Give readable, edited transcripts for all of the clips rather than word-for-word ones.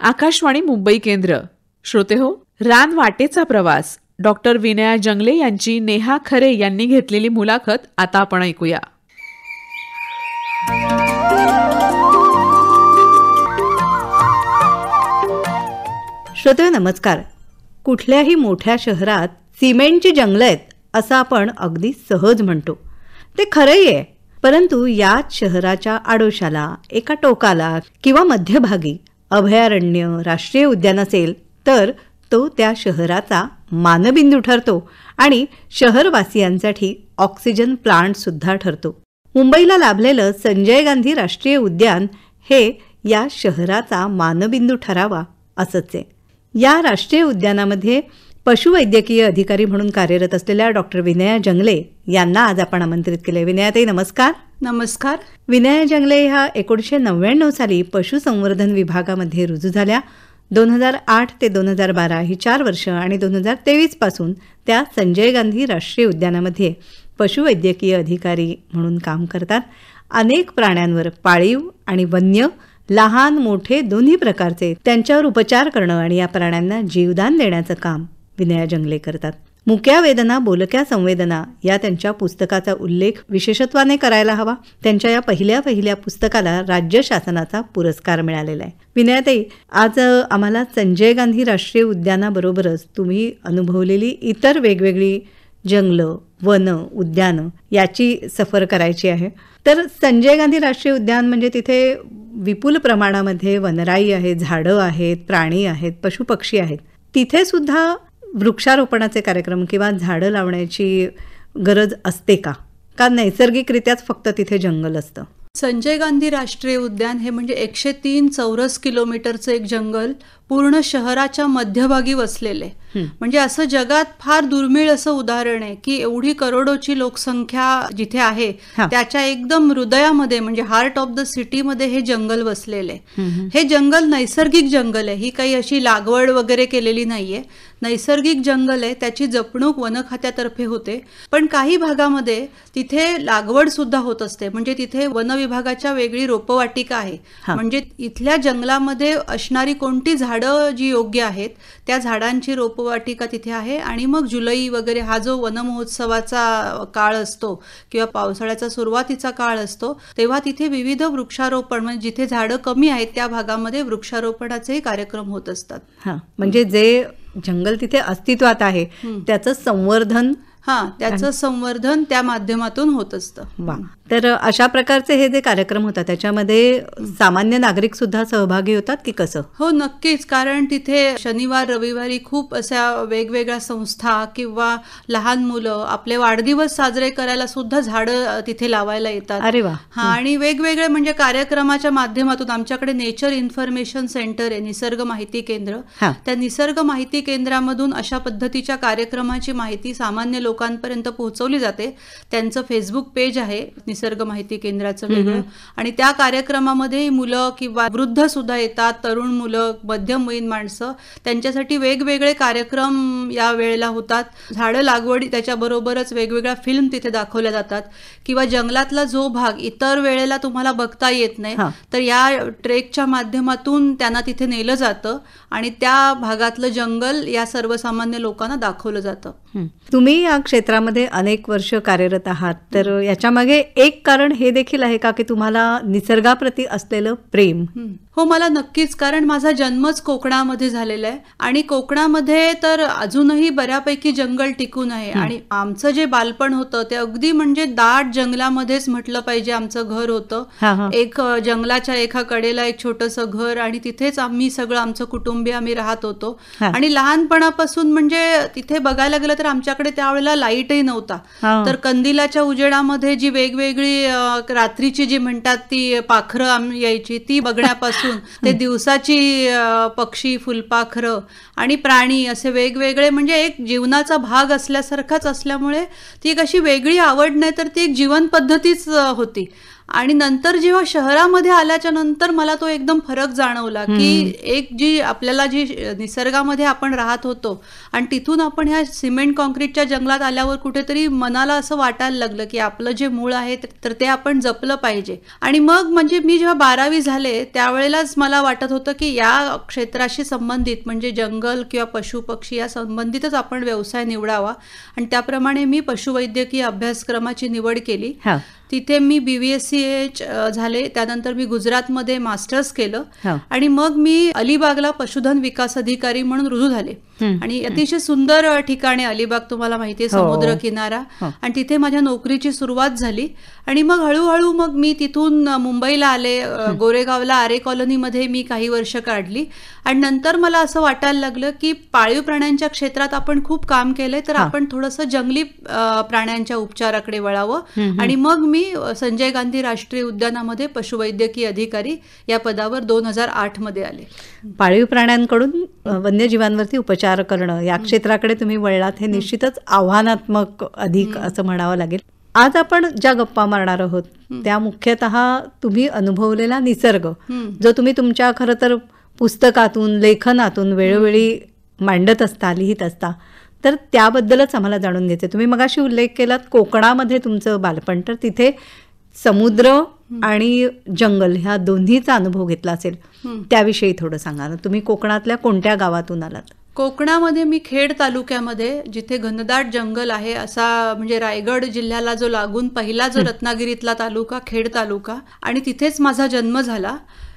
आकाशवाणी मुंबई केंद्र. श्रोते हो, रान वाटेचा प्रवास डॉक्टर विनया जंगले यांची नेहा खरे यांनी घेतलेली मुलाखत आता आपण ऐकूया. श्रोते नमस्कार. कुठल्याही मोठ्या शहरात सिमेंटची जंगलं आहेत असं आपण अगदी सहज म्हणतो. ते खरंही आहे, परंतु याच शहराच्या आडोशाला, एका टोकाला किंवा मध्यभागी अभयारण्य, राष्ट्रीय उद्यान असेल तर तो त्या शहराचा मानबिंदू ठरतो आणि शहरवासियांसाठी ऑक्सिजन प्लांट सुद्धा ठरतो. मुंबईला लाभलेलं संजय गांधी राष्ट्रीय उद्यान हे या शहराचा मानबिंदू ठरावा असंच आहे. या राष्ट्रीय उद्यानामध्ये पशुवैद्यकीय अधिकारी म्हणून कार्यरत असलेल्या डॉक्टर विनया जंगले यांना आज आपण आमंत्रित केले. विनयाताई नमस्कार. नमस्कार. विनया जंगले ह्या 1999 साली पशुसंवर्धन विभागामध्ये रुजू झाल्या. 2008 ते 2012 ही 4 वर्ष आणि 2023 पासून त्या संजय गांधी राष्ट्रीय उद्यानामध्ये पशुवैद्यकीय अधिकारी म्हणून काम करतात. अनेक प्राण्यांवर, पाळीव आणि वन्य, लहान मोठे दोन्ही प्रकारचे, त्यांच्यावर उपचार करणं आणि या प्राण्यांना जीवदान देण्याचं काम विनया जंगले करतात. मुक्या वेदना बोलक्या संवेदना या त्यांच्या पुस्तकाचा उल्लेख विशेषत्वाने करायला हवा. त्यांच्या या पहिल्या पुस्तकाला राज्य शासनाचा पुरस्कार मिळालेला आहे. विनयाताई, आज आम्हाला संजय गांधी राष्ट्रीय उद्यानाबरोबरच तुम्ही अनुभवलेली इतर वेगवेगळी जंगलं, वन, उद्यानं याची सफर करायची आहे. तर संजय गांधी राष्ट्रीय उद्यान म्हणजे तिथे विपुल प्रमाणामध्ये वनराई आहे, झाडं आहेत, प्राणी आहेत, पशुपक्षी आहेत. तिथे सुद्धा वृक्षारोपणाचे कार्यक्रम किंवा झाडं लावण्याची गरज असते का? का नैसर्गिकरित्याच फक्त तिथे जंगल असतं? संजय गांधी राष्ट्रीय उद्यान हे म्हणजे 103 चौरस किलोमीटरचं एक जंगल पूर्ण शहराच्या मध्यभागी वसलेले. म्हणजे असं जगात फार दुर्मिळ असं उदाहरण आहे की एवढी करोडोची लोकसंख्या जिथे आहे त्याच्या एकदम हृदयामध्ये म्हणजे हार्ट ऑफ द सिटीमध्ये हे जंगल वसलेले. हे जंगल नैसर्गिक जंगल आहे, ही काही अशी लागवड वगैरे केलेली नाहीये. नैसर्गिक जंगल आहे, त्याची जपणूक वन खात्यातर्फे होते. पण काही भागामध्ये तिथे लागवड सुद्धा होत असते. म्हणजे तिथे वन विभागाच्या वेगळी रोपवाटिका आहे. म्हणजे इथल्या जंगलामध्ये असणारी कोणती झाडं जी योग्य आहेत त्या झाडांची रोपवाटिका तिथे आहे. आणि मग जुलै वगैरे हा जो वन महोत्सवाचा काळ असतो किंवा पावसाळ्याचा सुरुवातीचा काळ असतो तेव्हा तिथे विविध वृक्षारोपण, म्हणजे जिथे झाडं कमी आहेत त्या भागामध्ये वृक्षारोपणाचे कार्यक्रम होत असतात. म्हणजे जे जंगल तिथे अस्तित्वात आहे त्याचं संवर्धन, त्याचं संवर्धन त्या माध्यमातून होत असतं. वा. तर अशा प्रकारचे हे जे कार्यक्रम होतात त्याच्यामध्ये सामान्य नागरिक सुद्धा सहभागी होतात की कसं? हो, नक्कीच. कारण तिथे शनिवार रविवारी खूप अशा वेगवेगळ्या संस्था किंवा लहान मुलं आपले वाढदिवस साजरे करायला सुद्धा झाडं तिथे लावायला येतात. अरे वा. आणि वेगवेगळे म्हणजे कार्यक्रमाच्या माध्यमातून आमच्याकडे नेचर इन्फॉर्मेशन सेंटर आहे, निसर्ग माहिती केंद्र. त्या निसर्ग माहिती केंद्रामधून अशा पद्धतीच्या कार्यक्रमाची माहिती सामान्य लोकांपर्यंत पोहोचवली जाते. त्यांचं फेसबुक पेज आहे निसर्ग माहिती केंद्राचं वेगळं. आणि त्या कार्यक्रमामध्ये मुलं किंवा वृद्ध सुद्धा येतात, तरुण मुलं, मध्यमवयीन माणसं, त्यांच्यासाठी वेगवेगळे कार्यक्रम या वेळेला होतात. झाडं लागवडी त्याच्याबरोबरच वेगवेगळ्या फिल्म तिथे दाखवल्या जातात. किंवा जंगलातला जो भाग इतर वेळेला तुम्हाला बघता येत नाही तर या ट्रेकच्या माध्यमातून त्यांना तिथे नेलं जातं आणि त्या भागातलं जंगल या सर्वसामान्य लोकांना दाखवलं जातं. तुम्ही या क्षेत्रामध्ये अनेक वर्ष कार्यरत आहात, तर याच्यामागे एक कारण हे देखील आहे का की तुम्हाला निसर्गाप्रती असलेलं प्रेम? हो, मला नक्कीच. कारण माझा जन्मच कोकणामध्ये झालेला आहे आणि कोकणामध्ये तर अजूनही बऱ्यापैकी जंगल टिकून आहे. आणि आमचं जे बालपण होतं ते अगदी म्हणजे दाट जंगलामध्येच म्हटलं पाहिजे आमचं घर होतं. एक जंगलाच्या एका कडेला एक छोटंसं घर आणि तिथेच आम्ही सगळं आमचं कुटुंबीय आम्ही राहत होतो. आणि लहानपणापासून म्हणजे तिथे बघायला गेलं तर आमच्याकडे त्यावेळेला लाईटही नव्हता. तर कंदिलाच्या उजेडामध्ये जी वेगवेगळी रात्रीची जी म्हणतात ती पाखरं यायची ती बघण्यापासून ते दिवसाची पक्षी, फुलपाखरं आणि प्राणी असे वेगवेगळे म्हणजे एक जीवनाचा भाग असल्यासारखाच असल्यामुळे ती एक अशी वेगळी आवड नाही तर ती एक जीवन पद्धतीच होती. आणि नंतर जेव्हा शहरामध्ये आल्याच्या नंतर मला तो एकदम फरक जाणवला की एक जी आपल्याला जी निसर्गामध्ये आपण राहत होतो आणि तिथून आपण ह्या सिमेंट कॉन्क्रीटच्या जंगलात आल्यावर कुठेतरी मनाला असं वाटायला लागलं की आपलं जे मूळ आहे तर ते आपण जपलं पाहिजे. आणि मग म्हणजे मी जेव्हा 12वी झाले त्यावेळेलाच मला वाटत होतं की या क्षेत्राशी संबंधित म्हणजे जंगल किंवा पशु पक्षी या संबंधितच आपण व्यवसाय निवडावा आणि त्याप्रमाणे मी पशुवैद्यकीय अभ्यासक्रमाची निवड केली. तिथे मी BVSCH झाले. त्यानंतर मी गुजरातमध्ये मास्टर्स केलं आणि मग मी अलिबागला पशुधन विकास अधिकारी म्हणून रुजू झाले. आणि अतिशय सुंदर ठिकाणी अलिबाग, तुम्हाला माहिती आहे, समुद्र किनारा. आणि तिथे माझ्या नोकरीची सुरुवात झाली आणि मग हळूहळू मग मी तिथून मुंबईला आले. गोरेगावला आरे कॉलनीमध्ये मी काही वर्ष काढली आणि नंतर मला असं वाटायला लागलं की पाळीव प्राण्यांच्या क्षेत्रात आपण खूप काम केलंय, तर आपण थोडंसं जंगली प्राण्यांच्या उपचाराकडे वळावं. आणि मग मी संजय गांधी राष्ट्रीय उद्यानामध्ये पशुवैद्यकीय अधिकारी या पदावर 2008 मध्ये आले. पाळीव प्राण्यांकडून वन्यजीवांवरती उपचार करणं या क्षेत्राकडे तुम्ही वळलात, हे निश्चितच आव्हानात्मक अधिक असं म्हणावं लागेल. आज आपण ज्या गप्पा मारणार आहोत त्या मुख्यतः तुम्ही अनुभवलेला निसर्ग, जो तुम्ही तुमच्या खरं तर पुस्तकातून लेखनातून वेळोवेळी मांडत असता, लिहित असता, तर त्याबद्दलच आम्हाला जाणून घ्यायचं. तुम्ही मगाशी उल्लेख केलात कोकणामध्ये तुमचं बालपण, तर तिथे समुद्र आणि जंगल ह्या दोन्हीचा अनुभव घेतला असेल, त्याविषयी थोडं सांगा ना. तुम्ही कोकणातल्या कोणत्या गावातून आलात? कोकणामध्ये मी खेड तालुक्यामध्ये, जिथे घनदाट जंगल आहे असा, म्हणजे रायगड जिल्ह्याला जो लागून पहिला जो रत्नागिरीतला तालुका खेड तालुका, आणि तिथेच माझा जन्म झाला.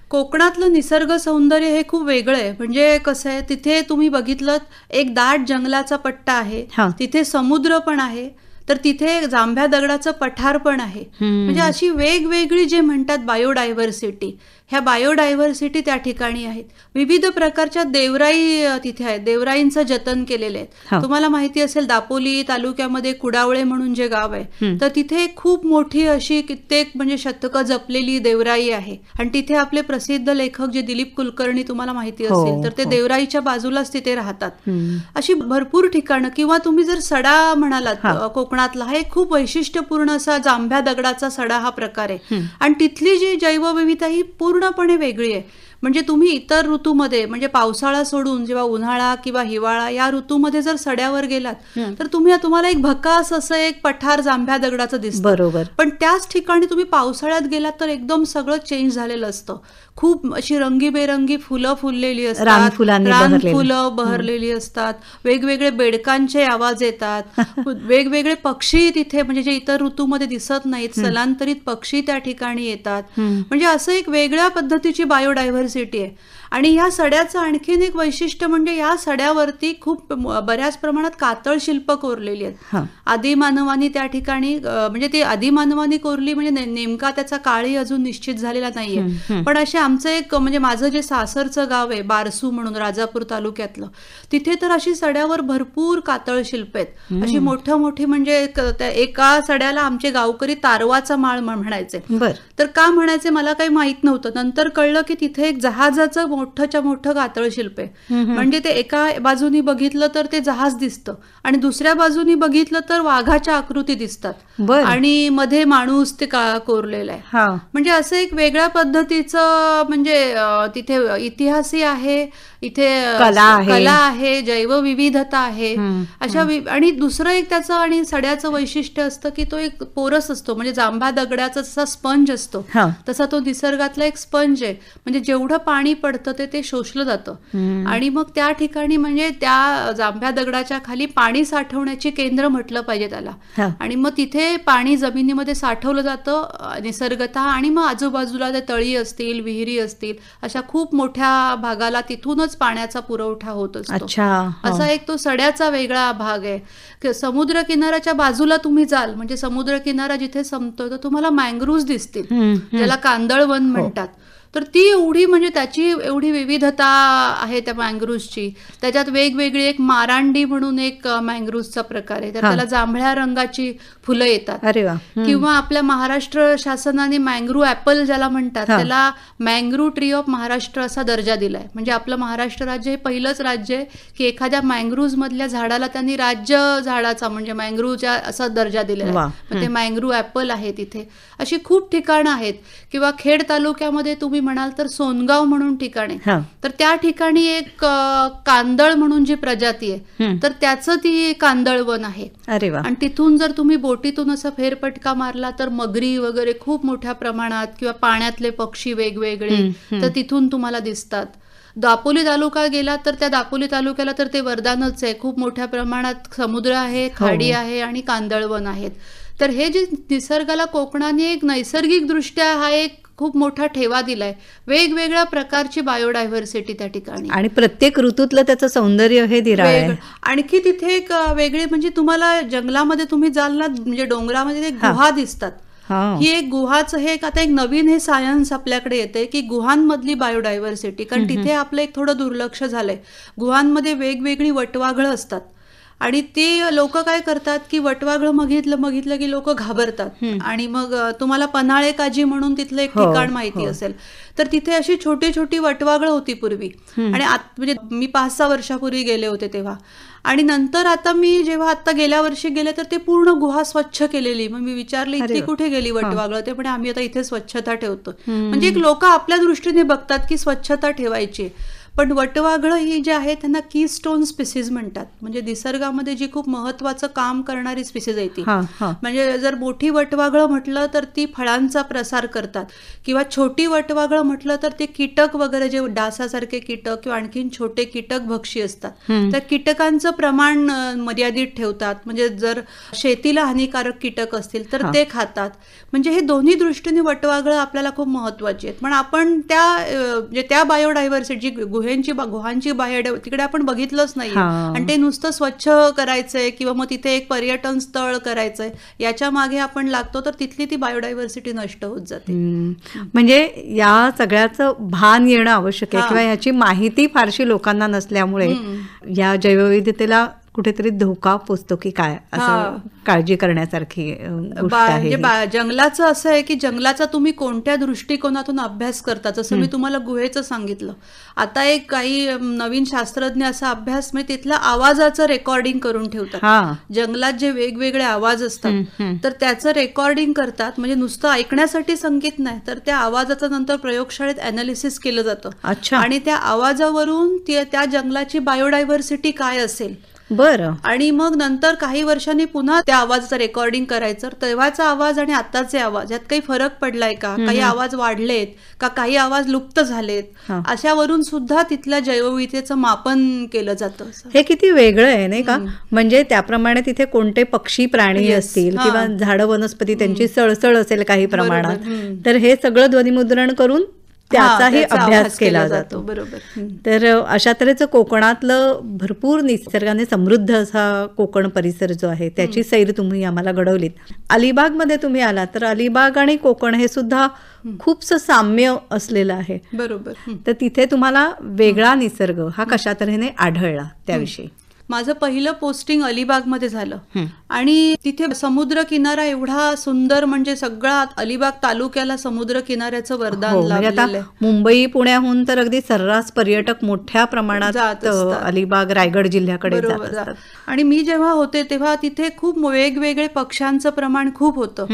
कोकणातलं निसर्ग सौंदर्य हे खूप वेगळं आहे. म्हणजे कसं आहे, तिथे तुम्ही बघितलं एक दाट जंगलाचा पट्टा आहे, तिथे समुद्र पण आहे, तर तिथे जांभ्या दगडाचं पठार पण आहे. म्हणजे अशी वेगवेगळी जे म्हणतात बायोडायव्हर्सिटी, ह्या बायोडायव्हर्सिटी त्या ठिकाणी आहेत. विविध प्रकारच्या देवराई तिथे आहेत, देवराईंचं जतन केलेले आहेत. तुम्हाला माहिती असेल दापोली तालुक्यामध्ये कुडावळे म्हणून जे गाव आहे, तर तिथे खूप मोठी अशी कित्येक म्हणजे शतकं जपलेली देवराई आहे. आणि तिथे आपले प्रसिद्ध लेखक जे दिलीप कुलकर्णी तुम्हाला माहिती असेल, तर ते देवराईच्या बाजूलाच तिथे राहतात. अशी भरपूर ठिकाणं. किंवा तुम्ही जर सडा म्हणालात, कोकणातला हा एक खूप वैशिष्ट्यपूर्ण असा जांभ्या दगडाचा सडा हा प्रकार आहे. आणि तिथली जी जैवविविधता ही पूर्णपणे वेगळी आहे. म्हणजे तुम्ही इतर ऋतूमध्ये, म्हणजे पावसाळा सोडून जेव्हा उन्हाळा किंवा हिवाळा या ऋतूमध्ये जर सड्यावर गेलात तर तुम्हाला एक भकास असं एक पठार जांभ्या दगडाचं दिसतं. बरोबर. पण त्याच ठिकाणी तुम्ही पावसाळ्यात गेलात तर एकदम सगळं चेंज झालेलं असतं. खूप अशी रंगीबेरंगी फुलं फुललेली असतात, रानफुलं बहरलेली असतात, वेगवेगळे बेडकांचे आवाज येतात, वेगवेगळे पक्षी तिथे, म्हणजे जे इतर ऋतूमध्ये दिसत नाहीत, स्थलांतरित पक्षी त्या ठिकाणी येतात. म्हणजे असं एक वेगळ्या पद्धतीची बायोडायव्हर्सिटी आहे. आणि ह्या सड्याचं आणखीन एक वैशिष्ट्य म्हणजे या सड्यावरती खूप बऱ्याच प्रमाणात कातळ शिल्प कोरलेली आहेत. आदिमानवानी त्या ठिकाणी, म्हणजे ती आदिमानवानी कोरली म्हणजे नेमका त्याचा काळही अजून निश्चित झालेला नाहीये. पण असे आमचं एक, म्हणजे माझं जे सासरचं गाव आहे बारसू म्हणून राजापूर तालुक्यातलं, तिथे तर अशी सड्यावर भरपूर कातळ शिल्प आहेत, अशी मोठी. म्हणजे एका सड्याला आमचे गावकरी तारवाचा माळ म्हणायचे. तर का म्हणायचे मला काही माहित नव्हतं. नंतर कळलं की तिथे एक जहाजाचं मोठं कातळ शिल्प आहे. म्हणजे ते एका बाजूनी बघितलं तर ते जहाज दिसतं आणि दुसऱ्या बाजूनी बघितलं तर वाघाच्या आकृती दिसतात आणि मध्ये माणूस ते कोरलेला आहे. म्हणजे असं एक वेगळ्या पद्धतीचं, म्हणजे तिथे इतिहासही आहे, इथे कला आहे, जैवविविधता आहे अशा. आणि दुसरं एक त्याचं आणि सड्याचं वैशिष्ट्य असतं की तो एक पोरस असतो, म्हणजे जांभा दगडाचा जसा स्पंज असतो तसा तो निसर्गातला एक स्पंज आहे. म्हणजे जेवढं पाणी पडतं ते शोषलं जातं. आणि मग त्या ठिकाणी म्हणजे त्या जांभ्या दगडाच्या खाली पाणी साठवण्याची केंद्र म्हटलं पाहिजे त्याला. आणि मग तिथे पाणी जमिनीमध्ये साठवलं जातं निसर्गतः. आणि मग आजूबाजूला ते तळी असतील, विहिरी असतील, अशा खूप मोठ्या भागाला तिथूनच पाण्याचा पुरवठा होत असतो. असा एक तो सड्याचा वेगळा भाग आहे. समुद्र किनाऱ्याच्या बाजूला तुम्ही जाल, म्हणजे समुद्र किनारा जिथे संपतो तर तुम्हाला मँग्रोव्ज दिसतील, ज्याला कांदळवन म्हणतात. तर ती एवढी म्हणजे त्याची एवढी विविधता आहे त्या मँग्रोव्हची. त्याच्यात वेगवेगळी एक मारांडी म्हणून एक मँग्रोव्हचा प्रकार आहे, तर त्याला जांभळ्या रंगाची फुलं येतात. अरे वा. किंवा आपल्या महाराष्ट्र शासनाने मँग्रोव्ह ॲपल ज्याला म्हणतात त्याला मँग्रोव्ह ट्री ऑफ महाराष्ट्र असा दर्जा दिलाय. म्हणजे आपलं महाराष्ट्र राज्य हे पहिलंच राज्य आहे की एखाद्या मँग्रोव्ह मधल्या झाडाला त्यांनी राज्य झाडाचा म्हणजे मँग्रोव्हच्या असा दर्जा दिलेला आहे. ते मँग्रोव्ह ॲपल आहे तिथे. अशी खूप ठिकाणं आहेत. किंवा खेड तालुक्यामध्ये तुम्ही म्हणाल तर सोनगाव म्हणून ठिकाणे, तर त्या ठिकाणी एक कांदळ म्हणून जी प्रजाती आहे तर त्याचं ती कांदळवन आहे. अरे वा. आणि तिथून जर तुम्ही बोटीतून असा फेरफटका मारला तर मगरी वगैरे खूप मोठ्या प्रमाणात किंवा पाण्यातले पक्षी वेगवेगळे तर तिथून तुम्हाला दिसतात. दापोली तालुका गेला तर त्या दापोली तालुक्याला तर ते वरदानच आहे. खूप मोठ्या प्रमाणात समुद्र आहे, खाडी आहे आणि कांदळवन आहेत. तर हे जे निसर्गाला कोकणाने एक नैसर्गिक दृष्ट्या हा एक खूप मोठा ठेवा दिलाय. वेगवेगळ्या प्रकारची बायोडायव्हर्सिटी त्या ठिकाणी आणि प्रत्येक ऋतूतलं त्याचं सौंदर्य हे दिराळ आहे. आणखी तिथे एक वेगळे म्हणजे तुम्हाला जंगलामध्ये तुम्ही जाल ना म्हणजे डोंगरामध्ये गुहा दिसतात. ही एक गुहाचं हे आता एक नवीन हे सायन्स आपल्याकडे येते की गुहांमधली बायोडायव्हर्सिटी. कारण तिथे आपलं एक थोडं दुर्लक्ष झालंय. गुहांमध्ये वेगवेगळी वटवाघळं असतात आणि ते लोक काय करतात की वटवाघळं बघितलं की लोक घाबरतात. आणि मग तुम्हाला पन्हाळे काजी म्हणून तिथलं एक ठिकाण माहिती असेल तर तिथे अशी छोटी छोटी वटवाघळं होती पूर्वी. आणि म्हणजे मी 5-6 वर्षापूर्वी गेले होते तेव्हा. आणि नंतर आता मी जेव्हा आता गेल्या वर्षी गेले तर ते पूर्ण गुहा स्वच्छ केलेली. मग मी विचारले इतकी कुठे गेली वटवाघळं, ते पण आम्ही आता इथे स्वच्छता ठेवतो. म्हणजे एक लोक आपल्या दृष्टीने बघतात की स्वच्छता ठेवायची. पण वटवाघळं ही जी आहे त्यांना कीस्टोन स्पीसीज म्हणतात. म्हणजे निसर्गामध्ये जी खूप महत्वाचं काम करणारी स्पीसीज आहे ती. म्हणजे जर मोठी वटवाघळं म्हटलं तर ती फळांचा प्रसार करतात किंवा छोटी वटवाघळं म्हटलं तर ते कीटक वगैरे जे डासासारखे कीटक किंवा आणखीन छोटे कीटक भक्षी असतात त्या कीटकांचं प्रमाण मर्यादित ठेवतात. म्हणजे जर शेतीला हानिकारक कीटक असतील तर ते खातात. म्हणजे हे दोन्ही दृष्टीने वटवाघळं आपल्याला खूप महत्वाची आहेत. पण आपण त्या बायोडायव्हर्सिटी गुहांची बाहेर तिकडे आपण बघितलंच नाही. आणि ते नुसतं स्वच्छ करायचंय किंवा मग तिथे एक पर्यटन स्थळ करायचंय याच्या मागे आपण लागतो तर तिथली ती बायोडायव्हर्सिटी नष्ट होत जाते. म्हणजे या सगळ्याचं भान येणं आवश्यक आहे किंवा याची माहिती फारशी लोकांना नसल्यामुळे या जैवविविधतेला कुठेतरी धोका पोचतो की काय असं काळजी करण्यासारखी गोष्ट आहे. म्हणजे जंगलाचं असं आहे की जंगलाचा तुम्ही कोणत्या दृष्टिकोनातून अभ्यास करता. जसं मी तुम्हाला गुहेचं सांगितलं. आता एक काही नवीन शास्त्रज्ञ असा अभ्यास म्हणजे तिथला आवाजाचं रेकॉर्डिंग करून ठेवतात. जंगलात जे वेगवेगळे आवाज असतात तर त्याचं रेकॉर्डिंग करतात. म्हणजे नुसतं ऐकण्यासाठी संगीत नाही तर त्या आवाजाचं नंतर प्रयोगशाळेत अनालिसिस केलं जातं आणि त्या आवाजावरून त्या जंगलाची बायोडायव्हर्सिटी काय असेल बरं. आणि मग नंतर काही वर्षांनी पुन्हा त्या आवाजाचं रेकॉर्डिंग करायचं. तेव्हाचा आवाज आणि आताचे आवाज यात काही फरक पडलाय का, काही आवाज वाढलेत का, काही आवाज लुप्त झालेत, अशावरून सुद्धा तिथल्या जैवविविधतेचं मापन केलं जातं. हे किती वेगळं आहे नाही का. म्हणजे त्याप्रमाणे तिथे कोणते पक्षी प्राणी असतील किंवा झाडं वनस्पती त्यांची सळसळ असेल काही प्रमाणात तर हे सगळं ध्वनिमुद्रण करून त्याचाही अभ्यास केला जातो. बरोबर. तर अशा तऱ्हेचं कोकणातलं भरपूर निसर्गाने समृद्ध असा कोकण परिसर जो आहे त्याची सैर तुम्ही आम्हाला घडवलीत. अलिबागमध्ये तुम्ही आलात तर अलिबाग आणि कोकण हे सुद्धा खूपसं साम्य असलेलं आहे. बरोबर. तर तिथे तुम्हाला वेगळा निसर्ग हा कशा तऱ्हेने आढळला त्याविषयी. माझं पहिलं पोस्टिंग अलिबागमध्ये झालं आणि तिथे समुद्र किनारा एवढा सुंदर म्हणजे सगळा अलिबाग तालुक्याला समुद्र किनाऱ्याचं वरदान लाभलेलं आहे. मुंबई पुण्याहून तर अगदी सर्रास पर्यटक मोठ्या प्रमाणात अलिबाग रायगड जिल्ह्याकडे जात असतात. आणि मी जेव्हा होते तेव्हा तिथे खूप वेगवेगळे पक्ष्यांचं प्रमाण खूप होतं.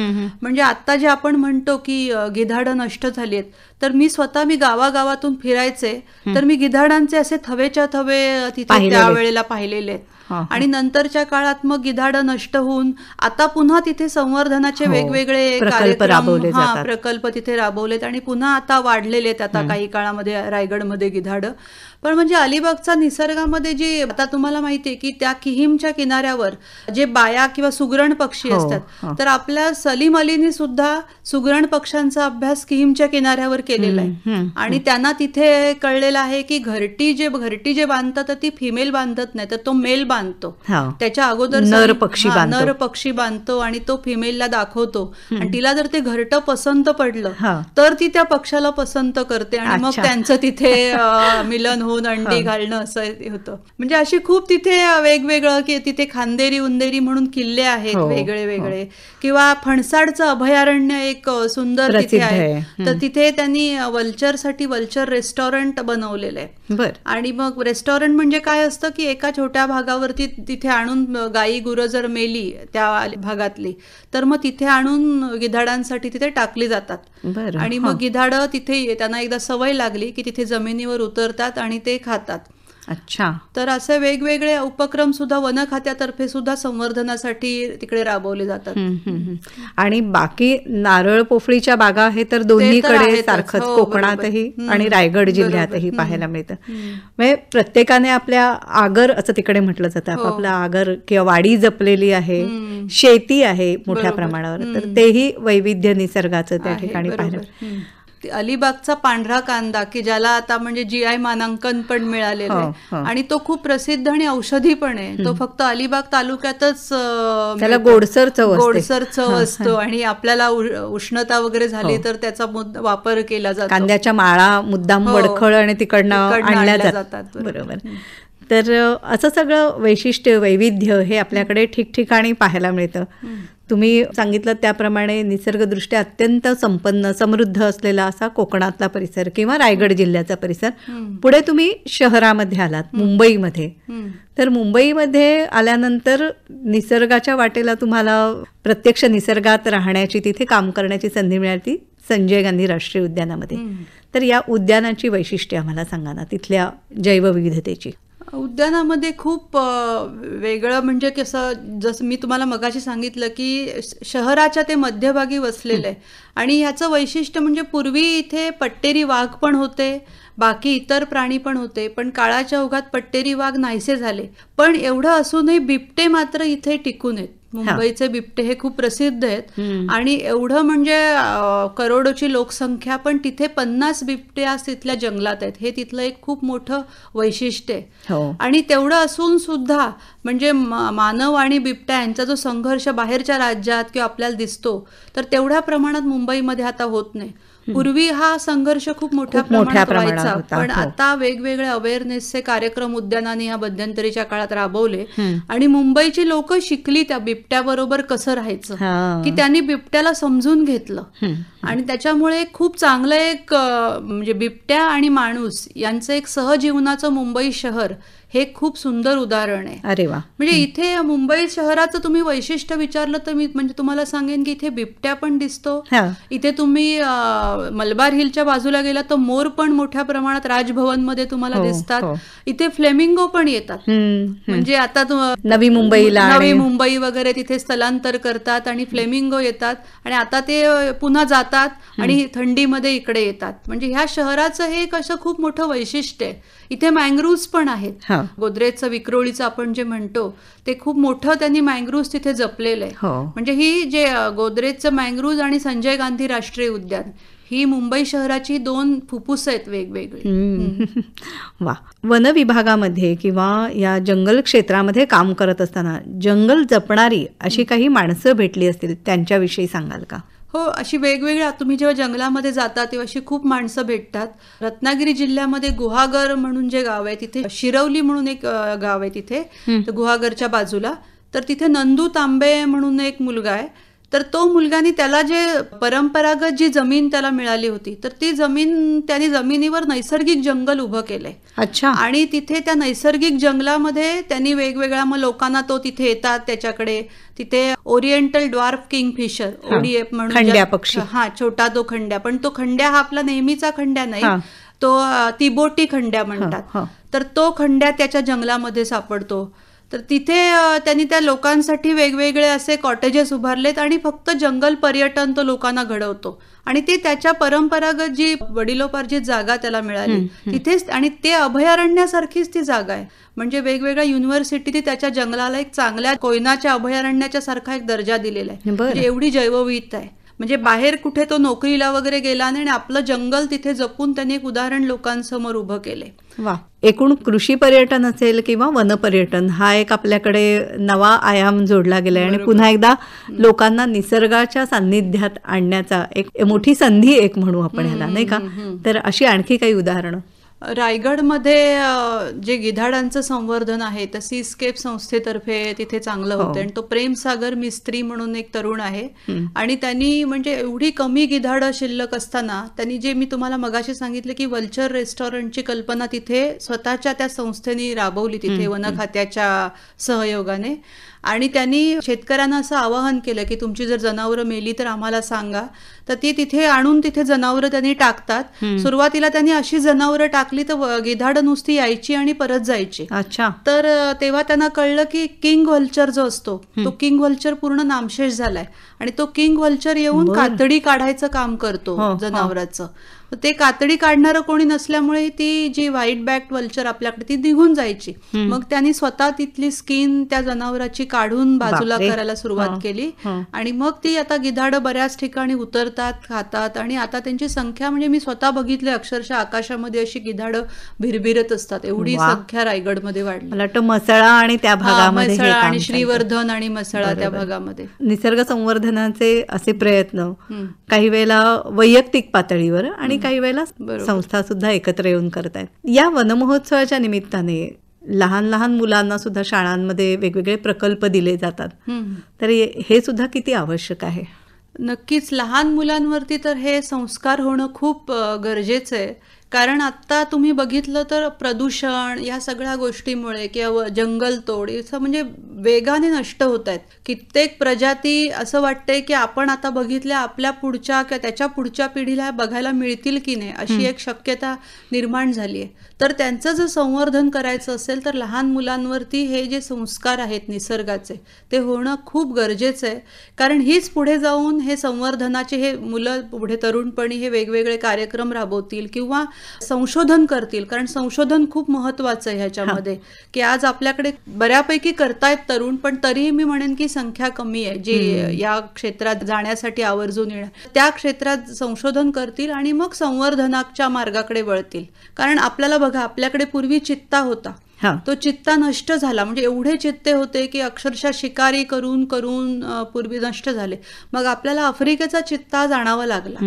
म्हणजे आता जे आपण म्हणतो की गिधाडं नष्ट झाली आहेत तर मी गावागावातून फिरायचे तर मी गिधाडांचे असे थवेच्या थवे तिथे त्यावेळेला पाहिलेले आहेत. आणि नंतरच्या काळात मग गिधाडं नष्ट होऊन आता पुन्हा तिथे संवर्धनाचे वेगवेगळे प्रकल्प तिथे राबवलेत आणि पुन्हा आता वाढलेले आहेत आता काही काळामध्ये रायगडमध्ये गिधाडं. पण म्हणजे अलिबागचा निसर्गामध्ये जी आता तुम्हाला माहितीये की त्या किहीमच्या किनाऱ्यावर जे बाया किंवा सुगरण पक्षी असतात तर आपल्या सलीम अलीनी सुद्धा सुगरण पक्ष्यांचा अभ्यास किहीमच्या किनाऱ्यावर केलेला आहे. आणि त्यांना तिथे कळलेलं आहे की घरटी जे बांधतात तर ती फिमेल बांधत नाही तर तो मेल बांधतो. हा. त्याच्या अगोदर नर पक्षी बांधतो. नर पक्षी बांधतो आणि तो फिमेलला दाखवतो आणि तिला जर ते घरटं पसंत पडलं हा. तर ती त्या पक्षाला पसंत करते आणि मग अच्छा. त्यांचं तिथे मिलन होऊन अंडी घालणं असं होतं. म्हणजे अशी खूप तिथे वेगवेगळं की तिथे खांदेरी उंदेरी म्हणून किल्ले आहेत हो, वेगळे वेगळे, किंवा फणसाडचं अभयारण्य एक सुंदर तिथे प्रसिद्ध आहे. आहे. तर तिथे त्यांनी वल्चरसाठी वल्चर रेस्टॉरंट बनवलेलं आहे. बर. आणि मग रेस्टॉरंट म्हणजे काय असतं की एका छोट्या भागावरती तिथे आणून गाई गुरं जर मेली त्या भागातली तर मग तिथे आणून गिधाडांसाठी तिथे टाकली जातात. बर. आणि मग गिधाडं तिथे त्यांना एकदा सवय लागली की तिथे जमिनीवर उतरतात आणि ते खातात. अच्छा. तर असे वेगवेगळे उपक्रम सुद्धा वन खात्यातर्फे सुद्धा संवर्धनासाठी तिकडे राबवले जातात. आणि बाकी नारळ पोफळीच्या बागा हे तर दोन्हीकडे आहेतच. सारखंच, हो, कोकणातही बरोबर. आणि रायगड जिल्ह्यातही पाहायला मिळतं. म्हणजे प्रत्येकाने आपल्या आगर असं तिकडे म्हटलं जातं, आपापला आगर किंवा वाडी जपलेली आहे, शेती आहे मोठ्या प्रमाणावर, तर तेही वैविध्य निसर्गाचं त्या ठिकाणी पाहायला. अलिबागचा पांढरा कांदा की ज्याला आता म्हणजे GI मानांकन पण मिळालेलं आहे आणि तो खूप प्रसिद्ध आणि औषधी पण आहे. तो फक्त अलिबाग तालुक्यातच त्याला गोडसर चव असतो आणि आपल्याला उष्णता वगैरे झाली तर त्याचा वापर केला जातो. कांद्याच्या माळा मुद्दाम वडखळ आणि तिकडनं आणल्या जातात. बरोबर. तर असं सगळं वैशिष्ट्य वैविध्य हे आपल्याकडे ठिकठिकाणी पाहायला मिळतं. तुम्ही सांगितलं त्याप्रमाणे निसर्गदृष्ट्या अत्यंत संपन्न समृद्ध असलेला असा कोकणातला परिसर किंवा रायगड जिल्ह्याचा परिसर. पुढे तुम्ही शहरामध्ये आलात, मुंबईमध्ये. तर मुंबईमध्ये आल्यानंतर निसर्गाच्या वाटेला तुम्हाला प्रत्यक्ष निसर्गात राहण्याची, तिथे काम करण्याची संधी मिळाली संजय गांधी राष्ट्रीय उद्यानामध्ये. तर या उद्यानाची वैशिष्ट्ये आम्हाला सांगा ना, तिथल्या जैवविविधतेची. उद्यानामध्ये खूप वेगळं म्हणजे कसं, जसं मी तुम्हाला मगाशी सांगितलं की शहराच्या ते मध्यभागी वसलेलं आहे आणि ह्याचं वैशिष्ट्य म्हणजे पूर्वी इथे पट्टेरी वाघ पण होते, बाकी इतर प्राणी पण होते, पण काळाच्या ओघात पट्टेरी वाघ नाहीसे झाले. पण एवढं असूनही बिबटे मात्र इथे टिकून आहेत. मुंबईचे बिबटे हे खूप प्रसिद्ध आहेत आणि एवढं म्हणजे करोडोची लोकसंख्या, पण तिथे 50 बिबटे आज तिथल्या जंगलात आहेत. हे तिथलं एक खूप मोठं वैशिष्ट्य आहे. आणि तेवढं असून सुद्धा म्हणजे मानव आणि बिबट्या यांचा जो संघर्ष बाहेरच्या राज्यात किंवा आपल्याला दिसतो तर तेवढ्या प्रमाणात मुंबईमध्ये आता होत नाही. पूर्वी हा संघर्ष खूप मोठ्या प्रमाणात व्हायचा, पण आता वेगवेगळे अवेअरनेसचे कार्यक्रम उद्यानाने या मध्यंतरीच्या काळात राबवले आणि मुंबईची लोक शिकली त्या बिबट्याबरोबर कसं राहायचं, की त्यांनी बिबट्याला समजून घेतलं आणि त्याच्यामुळे खूप चांगलं एक म्हणजे बिबट्या आणि माणूस यांचं एक सहजीवनाचं मुंबई शहर हे खूप सुंदर उदाहरण आहे. अरे वा. म्हणजे इथे मुंबई शहराचं तुम्ही वैशिष्ट्य विचारलं तर मी म्हणजे तुम्हाला सांगेन की इथे बिबट्या पण दिसतो. इथे तुम्ही मलबार हिलच्या बाजूला गेला तर मोर पण मोठ्या प्रमाणात राजभवन मध्ये तुम्हाला दिसतात. इथे फ्लेमिंगो पण येतात. म्हणजे आता नवी मुंबई वगैरे तिथे स्थलांतर करतात आणि फ्लेमिंगो येतात आणि आता ते पुन्हा जातात आणि थंडीमध्ये इकडे येतात. म्हणजे ह्या शहराचं हे एक असं खूप मोठं वैशिष्ट्य आहे. इथे मँग्रोव्ज पण आहेत. गोदरेजचं विक्रोळीचं आपण जे म्हणतो ते खूप मोठं त्यांनी मँग्रोव्ज तिथे जपलेलं आहे. म्हणजे ही जे गोदरेजचं मँग्रोव्ज आणि संजय गांधी राष्ट्रीय उद्यान ही मुंबई शहराची 2 फुफ्फुस आहेत वेगवेगळी. वा. वन विभागामध्ये किंवा या जंगल क्षेत्रामध्ये काम करत असताना जंगल जपणारी अशी काही माणसं भेटली असतील, त्यांच्याविषयी सांगाल का? हो, अशी वेगवेगळ्या तुम्ही जेव्हा जंगलामध्ये जाता तेव्हा अशी खूप माणसं भेटतात. रत्नागिरी जिल्ह्यामध्ये गुहागर म्हणून जे गाव आहे तिथे शिरवली म्हणून एक गाव आहे तिथे, तर गुहागरच्या बाजूला, तर तिथे नंदू तांबे म्हणून एक मुलगा आहे. तर तो मुलगानी त्याला जे परंपरागत जी जमीन त्याला मिळाली होती तर ती जमीन त्यांनी जमिनीवर नैसर्गिक जंगल उभं केलंय. अच्छा. आणि तिथे त्या नैसर्गिक जंगलामध्ये त्यांनी वेगवेगळ्या मग लोकांना तो तिथे येतात त्याच्याकडे. तिथे ओरिएंटल ड्वार्फ किंगफिशर ODF म्हणून खंड्या पक्षी, छोटा तो खंड्या, पण तो खंड्या हा आपला नेहमीचा खंड्या नाही, तो तिबोटी खंड्या म्हणतात. तर तो खंड्या त्याच्या जंगलामध्ये सापडतो. तर तिथे त्यांनी त्या लोकांसाठी वेगवेगळे असे कॉटेजेस उभारलेत आणि फक्त जंगल पर्यटन तो लोकांना घडवतो आणि ते त्याच्या परंपरागत जी वडिलोपार्जित जागा त्याला मिळाली तिथेच, आणि ते अभयारण्यासारखीच ती जागा आहे. म्हणजे वेगवेगळ्या युनिव्हर्सिटीने त्याच्या जंगलाला एक चांगल्या कोयनाच्या अभयारण्याच्या सारखा एक दर्जा दिलेला आहे. म्हणजे एवढी जैवविविधता आहे. म्हणजे बाहेर कुठे तो नोकरीला वगैरे गेला नाही आणि आपलं जंगल तिथे जपून त्यांनी एक उदाहरण लोकांसमोर उभं केले. वा. एकूण कृषी पर्यटन असेल किंवा वनपर्यटन हा एक आपल्याकडे नवा आयाम जोडला गेलाय आणि पुन्हा एकदा लोकांना निसर्गाच्या सान्निध्यात आणण्याचा एक मोठी संधी एक म्हणू आपण ह्याला, नाही का? तर अशी आणखी काही उदाहरणं? रायगडमध्ये जे गिधाडांचं संवर्धन आहे तर सीस्केप संस्थेतर्फे तिथे चांगलं होतं आणि तो प्रेमसागर मिस्त्री म्हणून एक तरुण आहे आणि त्यांनी म्हणजे एवढी कमी गिधाडं शिल्लक असताना त्यांनी जे मी तुम्हाला मगाशी सांगितलं की वल्चर रेस्टॉरंटची कल्पना तिथे स्वतःच्या त्या संस्थेने राबवली तिथे वन खात्याच्या सहयोगाने. आणि त्यांनी शेतकऱ्यांना असं आवाहन केलं की तुमची जर जनावरं मेली तर आम्हाला सांगा. तर ती तिथे आणून तिथे जनावरं त्यांनी टाकतात. सुरुवातीला त्यांनी अशी जनावरं टाकली तर गिधाडं नुसती यायची आणि परत जायची. अच्छा. तर तेव्हा त्यांना कळलं की किंग व्हल्चर जो असतो तो किंग व्हल्चर पूर्ण नामशेष झालाय आणि तो किंग व्हल्चर येऊन कातडी काढायचं काम करतो जनावरांचं. ते कातडी काढणारं कोणी नसल्यामुळे ती जी व्हाईट बॅक्ड व्हल्चर आपल्याकडे ती निघून जायची. मग त्यांनी स्वतः तिथली स्किन त्या जनावराची काढून बाजूला करायला सुरुवात केली आणि मग ती आता गिधाडं बऱ्याच ठिकाणी उतरतात, खातात आणि आता त्यांची संख्या म्हणजे मी स्वतः बघितले अक्षरशः आकाशामध्ये अशी गिधाडं भिरभिरत असतात. एवढी संख्या रायगडमध्ये वाढली. मला वाटतं मसळा आणि त्या भागामध्ये मसळा आणि श्रीवर्धन आणि मसळा त्या भागामध्ये निसर्ग संवर्धनाचे असे प्रयत्न काही वेळेला वैयक्तिक पातळीवर आणि काही वेळेला संस्था सुद्धा एकत्र येऊन करतायत. या वनमहोत्सवाच्या निमित्ताने लहान लहान मुलांना सुद्धा शाळांमध्ये वेगवेगळे प्रकल्प दिले जातात. तर हे सुद्धा किती आवश्यक आहे? नक्कीच लहान मुलांवरती तर हे संस्कार होणं खूप गरजेचं आहे. कारण आत्ता तुम्ही बघितलं तर प्रदूषण या सगळ्या गोष्टीमुळे किंवा जंगलतोड असं म्हणजे वेगाने नष्ट होत आहेत. कित्येक प्रजाती असं वाटतंय की आपण आता बघितल्या आपल्या पुढच्या किंवा त्याच्या पुढच्या पिढीला बघायला मिळतील की नाही अशी एक शक्यता निर्माण झाली आहे. तर त्यांचं जर संवर्धन करायचं असेल तर लहान मुलांवरती हे जे संस्कार आहेत निसर्गाचे ते होणं खूप गरजेचं आहे. कारण हीच पुढे जाऊन हे संवर्धनाचे हे मुलं पुढे तरुणपणी हे वेगवेगळे कार्यक्रम राबवतील किंवा संशोधन करतील. कारण संशोधन खूप महत्वाचं आहे ह्याच्यामध्ये की आज आपल्याकडे बऱ्यापैकी करतायत तरुण पण तरीही मी म्हणेन की संख्या कमी आहे जे या क्षेत्रात जाण्यासाठी आवर्जून येणार. त्या क्षेत्रात संशोधन करतील आणि मग संवर्धनाच्या मार्गाकडे वळतील. कारण आपल्याला बघा आपल्याकडे पूर्वी चित्ता होता तो चित्ता नष्ट झाला. म्हणजे एवढे चित्ते होते की अक्षरशः शिकारी करून करून पूर्वी नष्ट झाले. मग आपल्याला आफ्रिकेचा चित्ता जाणावा लागला.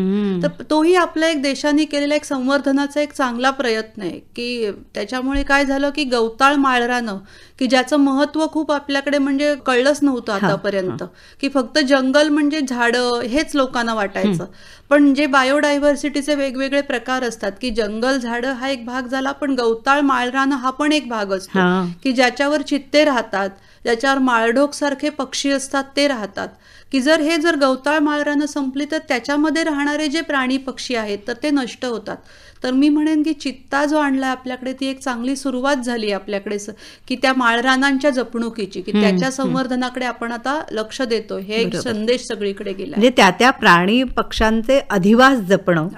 तर तोही आपल्या एक देशाने केलेला एक संवर्धनाचा एक चांगला प्रयत्न आहे की त्याच्यामुळे काय झालं की गवताळ माळरानं की ज्याचं महत्व खूप आपल्याकडे म्हणजे कळलंच नव्हतं आतापर्यंत की फक्त जंगल म्हणजे झाडं हेच लोकांना वाटायचं. पण जे बायोडायव्हर्सिटीचे वेगवेगळे प्रकार असतात की जंगल झाडं हा एक भाग झाला पण गवताळ माळरानं हा पण एक भाग असतो की ज्याच्यावर चित्ते राहतात, ज्याच्यावर माळढोक सारखे पक्षी असतात ते राहतात. की जर गवताळ माळरानं संपली तर त्याच्यामध्ये राहणारे जे प्राणी पक्षी आहेत तर ते नष्ट होतात. तर मी म्हणेन की चित्ता जो आणलाय आपल्याकडे ती एक चांगली सुरुवात झाली आपल्याकडे की त्या माळरानांच्या जपणुकीची की त्याच्या संवर्धनाकडे आपण आता लक्ष देतो. हे एक संदेश सगळीकडे गेला. म्हणजे त्या प्राणी पक्ष्यांचे अधिवास जपणं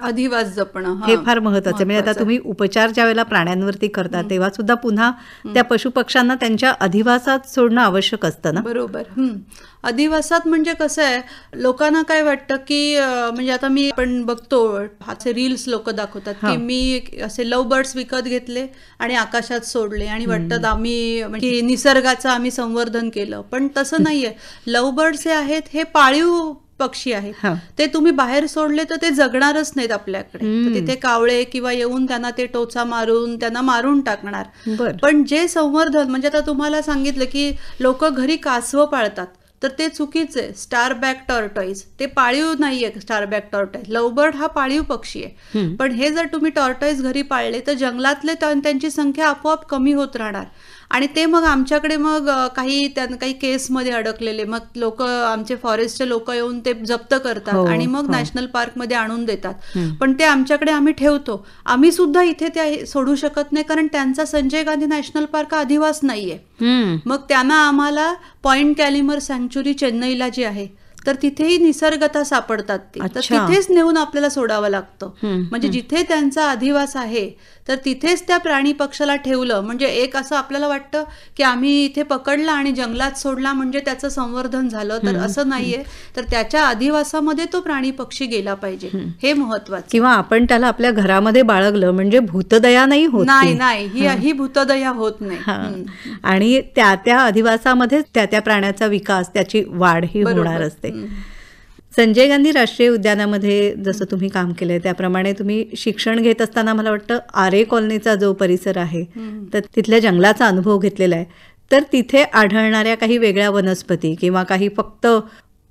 हे फार महत्वाचं आहे. म्हणजे आता तुम्ही उपचार ज्या वेळेला प्राण्यांवरती करता तेव्हा सुद्धा पुन्हा त्या पशुपक्ष्यांना त्यांच्या अधिवासात सोडणं आवश्यक असतं ना? बरोबर. अधिवासात म्हणजे कसं आहे लोकांना काय वाटतं की म्हणजे आता मी आपण बघतो असे रील्स लोक दाखवतात की मी असे लव्ह बर्ड्स विकत घेतले आणि आकाशात सोडले आणि वाटतं आम्ही म्हणजे निसर्गाचं आम्ही संवर्धन केलं. पण तसं नाहीये. लव्ह बर्ड्स हे आहेत हे पाळीव पक्षी आहेत. ते तुम्ही बाहेर सोडले तर ते जगणारच नाहीत आपल्याकडे. तिथे कावळे किंवा येऊन त्यांना ते टोचा मारून त्यांना मारून टाकणार. पण जे संवर्धन म्हणजे आता तुम्हाला सांगितलं की लोक घरी कासवं पाळतात तर ते चुकीचं आहे. स्टारबॅक टॉर्टॉइज ते पाळीव नाहीये. स्टारबॅक टॉर्टॉइज लवबर्ड हा पाळीव पक्षी आहे. पण हे जर तुम्ही टॉर्टॉइज घरी पाळले तर जंगलातले त्यांची संख्या आपोआप कमी होत राहणार आणि ते मग आमच्याकडे मग काही केसमध्ये अडकलेले मग लोक आमचे फॉरेस्टचे लोक येऊन ते जप्त करतात आणि मग नॅशनल पार्कमध्ये आणून देतात. पण ते आमच्याकडे आम्ही ठेवतो. आम्ही सुद्धा इथे ते सोडू शकत नाही कारण त्यांचा संजय गांधी नॅशनल पार्क हा अधिवास नाहीये. मग त्यांना आम्हाला पॉइंट कॅलिमर सँक्च्युरी चेन्नईला जी आहे तर तिथेही निसर्गता सापडतात ती, तर अच्छा. तिथेच नेऊन आपल्याला सोडावं लागतं. म्हणजे जिथे त्यांचा अधिवास आहे तर तिथेच त्या प्राणी पक्षाला ठेवलं म्हणजे एक असं आपल्याला वाटतं की आम्ही इथे पकडला आणि जंगलात सोडला म्हणजे त्याचं संवर्धन झालं, तर असं नाहीये. तर त्याच्या अधिवासामध्ये तो प्राणी पक्षी गेला पाहिजे, हे महत्वाचं. किंवा आपण त्याला आपल्या घरामध्ये बाळगलं म्हणजे भूतदया नाही होत नाही ती. नाही ही भूतदया होत नाही. हा. आणि त्या अधिवासामध्ये त्या प्राण्याचा विकास, त्याची वाढ ही बरोबर. होणार असते. संजय गांधी राष्ट्रीय उद्यानामध्ये जसं तुम्ही काम केलंय त्याप्रमाणे तुम्ही शिक्षण घेत असताना मला वाटतं आरे कॉलनीचा जो परिसर आहे तर तिथल्या जंगलाचा अनुभव घेतलेला आहे. तर तिथे आढळणाऱ्या काही वेगळ्या वनस्पती किंवा काही फक्त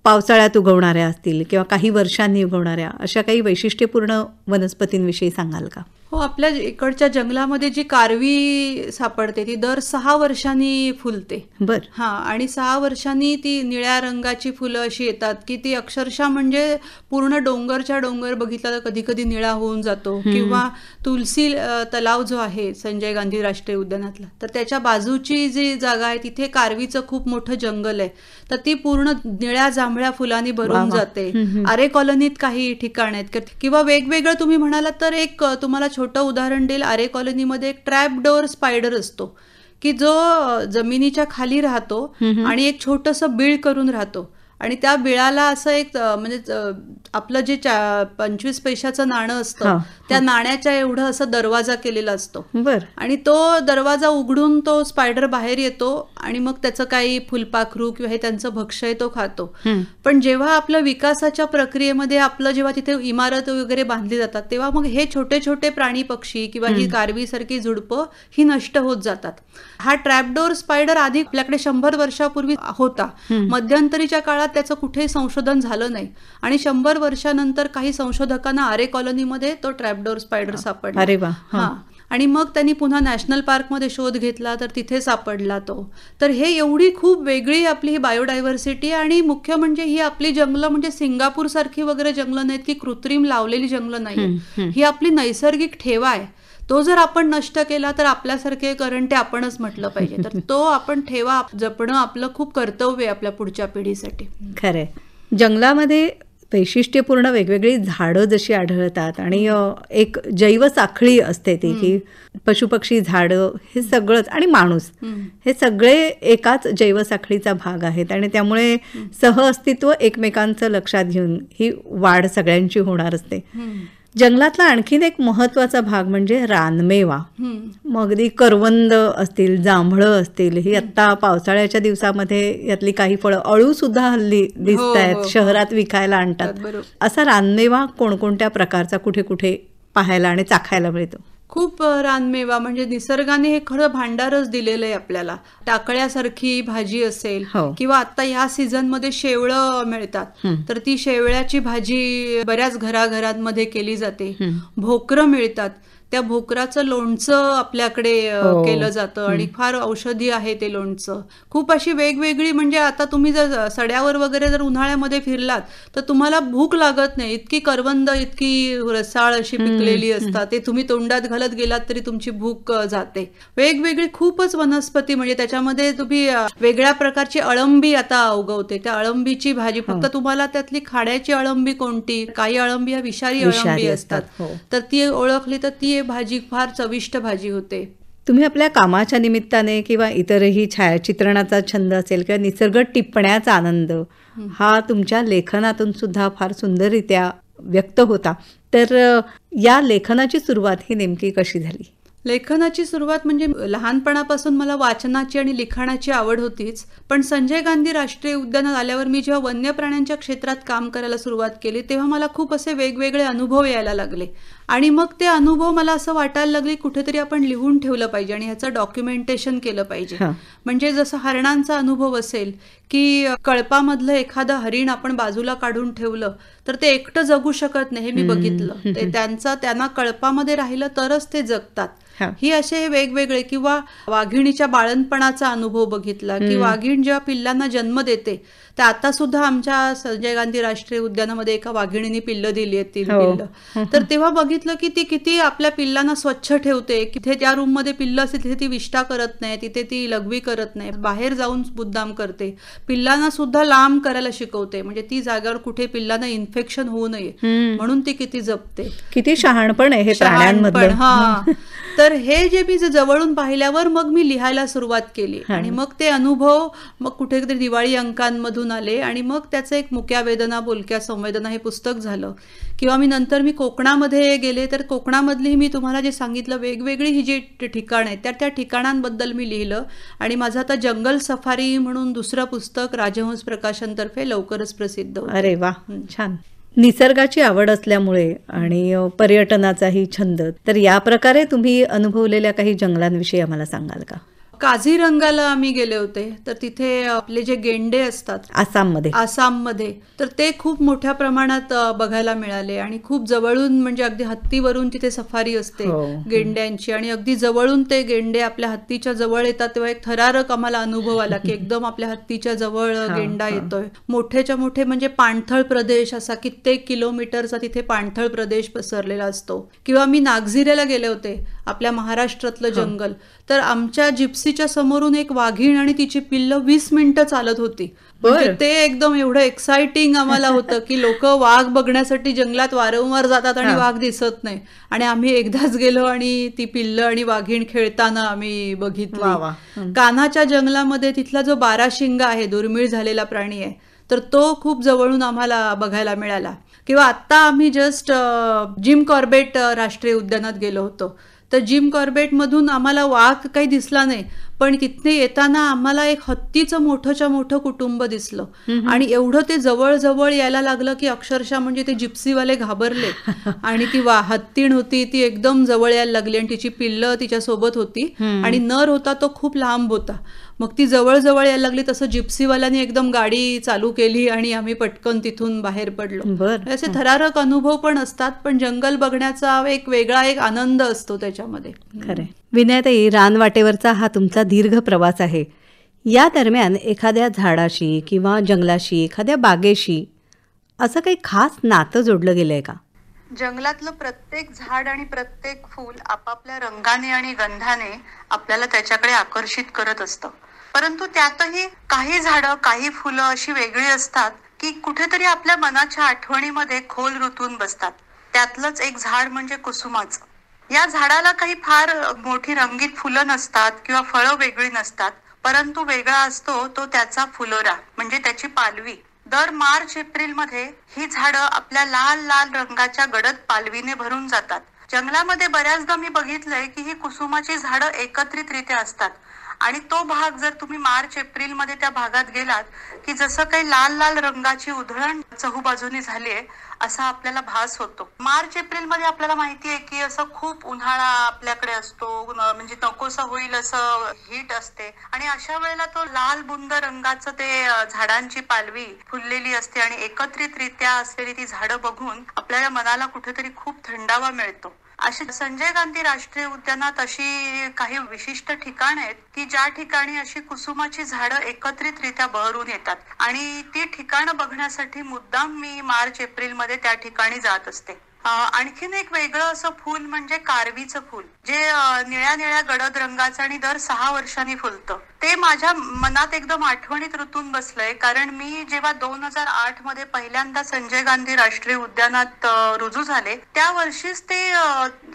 पावसाळ्यात उगवणाऱ्या असतील किंवा काही वर्षांनी उगवणाऱ्या अशा काही वैशिष्ट्यपूर्ण वनस्पतींविषयी सांगाल का? हो, आपल्या इकडच्या जंगलामध्ये जी कारवी सापडते ती दर 6 वर्षांनी फुलते. बर. हा, आणि 6 वर्षांनी ती निळ्या रंगाची फुलं अशी येतात की ती अक्षरशः म्हणजे पूर्ण डोंगरच्या डोंगर बघितला तर कधी कधी निळा होऊन जातो. किंवा तुलसी तलाव जो आहे संजय गांधी राष्ट्रीय उद्यानातला, तर त्याच्या बाजूची जी जागा आहे तिथे कारवीचं खूप मोठं जंगल आहे, तर ती पूर्ण निळ्या जांभळ्या फुलांनी भरून जाते. आरे कॉलनीत काही ठिकाण आहेत किंवा वेगवेगळं तुम्ही म्हणालात तर एक तुम्हाला छोटं उदाहरण देईल. आरे कॉलनीमध्ये एक ट्रॅप डोअर स्पायडर असतो की जो जमिनीच्या खाली राहतो आणि एक छोटंसं बीळ करून राहतो आणि त्या बिळाला असं एक म्हणजे आपलं जे 25 पैशाचं नाणं असतं त्या नाण्याच्या एवढं असं दरवाजा केलेला असतो. बर. आणि तो दरवाजा उघडून तो स्पायडर बाहेर येतो आणि मग त्याचं काही फुलपाखरू किंवा हे त्यांचं भक्ष्य आहे तो खातो. पण जेव्हा आपलं विकासाच्या प्रक्रियेमध्ये आपलं जेव्हा तिथे इमारत वगैरे बांधली जातात तेव्हा मग हे छोटे छोटे प्राणी पक्षी किंवा ही कारवीसारखी झुडपं ही नष्ट होत जातात. हा ट्रॅपडोर स्पायडर आधी आपल्याकडे 100 वर्षापूर्वी होता. मध्यंतरीच्या काळात त्याचं कुठेही संशोधन झालं नाही आणि 100 वर्षानंतर काही संशोधकांना आरे कॉलनीमध्ये तो ट्रॅपडोर स्पायडर सापडला. अरे वा. हा, आणि मग त्यांनी पुन्हा नॅशनल पार्कमध्ये शोध घेतला तर तिथे सापडला तो. तर हे एवढी खूप वेगळी आपली ही बायोडायव्हर्सिटी आणि मुख्य म्हणजे ही आपली जंगलं म्हणजे सिंगापूर सारखी वगैरे जंगलं नाहीत की कृत्रिम लावलेली जंगलं नाही. ही आपली नैसर्गिक ठेवा आहे. तो जर आपण नष्ट केला तर आपल्यासारखे करंटे आपणच म्हटलं पाहिजे. तर तो आपण ठेवा जपणं आपलं खूप कर्तव्य आहे आपल्या पुढच्या पिढीसाठी. खरंय. जंगलामध्ये वैशिष्ट्यपूर्ण वेगवेगळी झाडं जशी आढळतात आणि एक जैवसाखळी असते ती की पशुपक्षी, झाडं हे सगळंच आणि माणूस हे सगळे एकाच जैवसाखळीचा भाग आहेत आणि त्यामुळे सहअस्तित्व एकमेकांचं लक्षात घेऊन ही वाढ सगळ्यांची होणार असते. जंगलातला आणखीन एक महत्वाचा भाग म्हणजे रानमेवा. मग अगदी करवंद असतील, जांभळं असतील, ही आता पावसाळ्याच्या दिवसामध्ये यातली काही फळं, अळू सुद्धा हल्ली दिसत आहेत, शहरात विकायला आणतात. असा रानमेवा कोणकोणत्या प्रकारचा कुठे कुठे पाहायला आणि चाखायला मिळतो? खूप रानमेवा म्हणजे निसर्गाने हे खरं भांडारच दिलेलं आहे आपल्याला. टाकळ्यासारखी भाजी असेल किंवा आता ह्या सीझन मध्ये शेवळं मिळतात तर ती शेवळ्याची भाजी बऱ्याच घराघरांमध्ये केली जाते. भोकरं मिळतात, त्या भोकराचं लोणचं आपल्याकडे केलं जातं आणि फार औषधी आहे ते लोणचं. खूप अशी वेगवेगळी म्हणजे आता तुम्ही जर सड्यावर वगैरे जर उन्हाळ्यामध्ये फिरलात तर तुम्हाला भूक लागत नाही, इतकी करवंद इतकी रसाळ अशी पिकलेली असतात, ते तुम्ही तोंडात घालत गेलात तरी तुमची भूक जाते. वेगवेगळी खूपच वनस्पती म्हणजे त्याच्यामध्ये तुम्ही वेगळ्या प्रकारची अळंबी आता उगवते, त्या अळंबीची भाजी फक्त तुम्हाला त्यातली खाण्याची अळंबी कोणती, काही अळंबी ह्या विषारी अळंबी असतात तर ती ओळखली तर ती भाजी फार चविष्ट भाजी होते. तुम्ही आपल्या कामाच्या निमित्ताने किंवा इतरही छायाचित्रणाचा छंद असेल किंवा निसर्ग टिपण्याचा आनंद हा तुमच्या लेखनातून सुद्धा फार सुंदररित्या व्यक्त होता. तर या लेखनाची सुरुवात ही नेमकी कशी झाली? लेखनाची सुरुवात म्हणजे लहानपणापासून मला वाचनाची आणि लिखाणाची आवड होतीच, पण संजय गांधी राष्ट्रीय उद्यानात आल्यावर मी जेव्हा वन्य प्राण्यांच्या क्षेत्रात काम करायला सुरुवात केली तेव्हा मला खूप असे वेगवेगळे अनुभव यायला लागले आणि मग ते अनुभव मला असं वाटायला लागले कुठेतरी आपण लिहून ठेवलं पाहिजे आणि ह्याचं डॉक्युमेंटेशन केलं पाहिजे. म्हणजे जसं हरणांचा अनुभव असेल की कळपामधलं एखादं हरिण आपण बाजूला काढून ठेवलं तर ते एकटं जगू शकत नाही, हे मी बघितलं. ते त्यांना कळपामध्ये राहिलं तरच ते जगतात. ही असे वेगवेगळे किंवा वाघिणीच्या बाळणपणाचा अनुभव बघितला की वाघीण जेव्हा पिल्लांना जन्म देते तर आता सुद्धा आमच्या संजय गांधी राष्ट्रीय उद्यानामध्ये एका वाघिणीने पिल्लं दिली आहेत, 3 पिल्लं. तर तेव्हा बघितलं की ती किती आपल्या पिल्लांना स्वच्छ ठेवते, तिथे ज्या रूममध्ये पिल्लं असते तिथे ती विष्ठा करत नाही, तिथे ती लघवी करत नाही, बाहेर जाऊन मुद्दाम करते, पिल्लांना सुद्धा लांब करायला शिकवते, म्हणजे ती जागेवर कुठे पिल्लांना इन्फेक्शन होऊ नये म्हणून ती किती जपते. किती शहाणपण आहे हे प्राण्यांमधलं. हा, तर हे जे मी जवळून पाहिल्यावर मग मी लिहायला सुरुवात केली आणि मग ते अनुभव मग कुठेतरी दिवाळी अंकांमधून आले आणि मग त्याचं एक मुक्या वेदना बोलक्या संवेदना हे पुस्तक झालं. किंवा नंतर मी कोकणामध्ये गेले तर कोकणामधली मी तुम्हाला जे सांगितलं वेगवेगळी ही जी ठिकाण आहेत त्या ठिकाणांबद्दल मी लिहिलं आणि माझं आता जंगल सफारी म्हणून दुसरं पुस्तक राजहंस प्रकाशनतर्फे लवकरच प्रसिद्ध होतं. अरे वा, छान. निसर्गाची आवड असल्यामुळे आणि पर्यटनाचाही छंद, तर या प्रकारे तुम्ही अनुभवलेल्या काही जंगलांविषयी आम्हाला सांगाल का? काझीरंगाला आम्ही गेले होते, तर तिथे आपले जे गेंडे असतात आसाममध्ये तर ते खूप मोठ्या प्रमाणात बघायला मिळाले आणि खूप जवळून, म्हणजे अगदी हत्तीवरून तिथे सफारी असते गेंड्यांची आणि अगदी जवळून ते गेंडे आपल्या हत्तीच्या जवळ येतात तेव्हा एक थरारक आम्हाला अनुभव आला की एकदम आपल्या हत्तीच्या जवळ गेंडा येतोय. मोठेच्या मोठे म्हणजे पाणथळ प्रदेश, असा कित्येक किलोमीटरचा तिथे पाणथळ प्रदेश पसरलेला असतो. किंवा मी नागझिऱ्याला गेले होते, आपल्या महाराष्ट्रातलं जंगल, तर आमच्या जिप्सीच्या समोरून एक वाघीण आणि तिची पिल्लं 20 मिनिटं चालत होती. म्हणजे ते एकदम एवढं एक्साइटिंग आम्हाला होतं की लोक वाघ बघण्यासाठी जंगलात वारंवार जातात आणि वाघ दिसत नाही, आणि आम्ही एकदाच गेलो आणि ती पिल्लं आणि वाघीण खेळताना आम्ही बघितली. कान्हाच्या जंगलामध्ये तिथला जो 12 शिंगा आहे, दुर्मिळ झालेला प्राणी आहे, तर तो खूप जवळून आम्हाला बघायला मिळाला. किंवा आत्ता आम्ही जस्ट जिम कॉर्बेट राष्ट्रीय उद्यानात गेलो होतो, तर जिम कॉर्बेटमधून आम्हाला वाघ काही दिसला नाही, पण तिथे येताना आम्हाला एक हत्तीचं मोठंच्या मोठं कुटुंब दिसलं आणि एवढं ते जवळ जवळ यायला लागलं की अक्षरशः म्हणजे ते जिप्सीवाले घाबरले आणि ती हत्तीण होती ती एकदम जवळ यायला लागली आणि तिची पिल्लं तिच्या सोबत होती आणि नर होता तो खूप लांब होता. मग ती जवळ जवळ यायला लागली तसं जिप्सीवाल्याने एकदम गाडी चालू केली आणि आम्ही पटकन तिथून बाहेर पडलो. असे थरारक अनुभव पण असतात, पण जंगल बघण्याचा एक वेगळा एक आनंद असतो त्याच्यामध्ये. खरंय. विनयताई, रानवाटेवरचा हा तुमचा दीर्घ प्रवास आहे. या दरम्यान एखाद्या झाडाशी किंवा जंगलाशी, एखाद्या बागेशी असं काही खास नातं जोडलं गेलंय का? जंगलातलं प्रत्येक झाड आणि प्रत्येक फूल आपापल्या रंगाने आणि गंधाने आपल्याला त्याच्याकडे आकर्षित करत असतं. परंतु त्यातही काही झाडं, काही फुलं अशी वेगळी असतात की कुठेतरी आपल्या मनाच्या आठवणीमध्ये खोल रुतून बसतात. त्यातलंच एक झाड म्हणजे कुसुमाचं. या झाडाला काही फार मोठी रंगीत फुलं नसतात किंवा फळं वेगळी नसतात, परंतु वेगळा असतो तो त्याचा फुलोरा, म्हणजे त्याची पालवी. दर मार्च एप्रिल मध्ये ही झाडं आपल्या लाल लाल रंगाच्या गडद पालवीने भरून जातात. जंगलामध्ये बऱ्याचदा मी बघितलंय की ही कुसुमाची झाडं एकत्रितरित्या असतात आणि तो भाग जर तुम्ही मार्च एप्रिल मध्ये त्या भागात गेलात की जसं काही लाल लाल रंगाची उधळण चहूबाजूनी झालीये असा आपल्याला भास होतो. मार्च एप्रिल मध्ये आपल्याला माहिती आहे की असं खूप उन्हाळा आपल्याकडे असतो, म्हणजे नकोसा होईल असं हीट असते आणि अशा वेळेला तो लाल बुंद रंगाचं ते झाडांची पालवी फुललेली असते आणि एकत्रितरित्या असलेली ती झाडं बघून आपल्याला मनाला कुठेतरी खूप थंडावा मिळतो. अशी संजय गांधी राष्ट्रीय उद्यानात अशी काही विशिष्ट ठिकाण आहेत की ज्या ठिकाणी अशी कुसुमाची झाडं एकत्रितरित्या बहरून येतात आणि ती ठिकाणं बघण्यासाठी मुद्दाम मी मार्च एप्रिल मध्ये त्या ठिकाणी जात असते. आणखीन एक वेगळं असं फूल म्हणजे कारवीचं फूल, जे निळ्या निळ्या गडद रंगाचं आणि दर 6 वर्षांनी फुलतं. ते माझ्या मनात एकदम आठवणीत रुतून बसलंय, कारण मी जेव्हा 2008 मध्ये पहिल्यांदा संजय गांधी राष्ट्रीय उद्यानात रुजू झाले त्या वर्षीच ते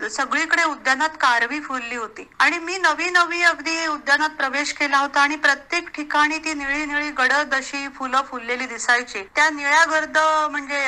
सगळीकडे उद्यानात कारवी फुलली होती आणि मी नवी अगदी उद्यानात प्रवेश केला होता आणि प्रत्येक ठिकाणी ती निळी निळी गडद अशी फुलं फुललेली दिसायची. त्या निळ्या गर्द म्हणजे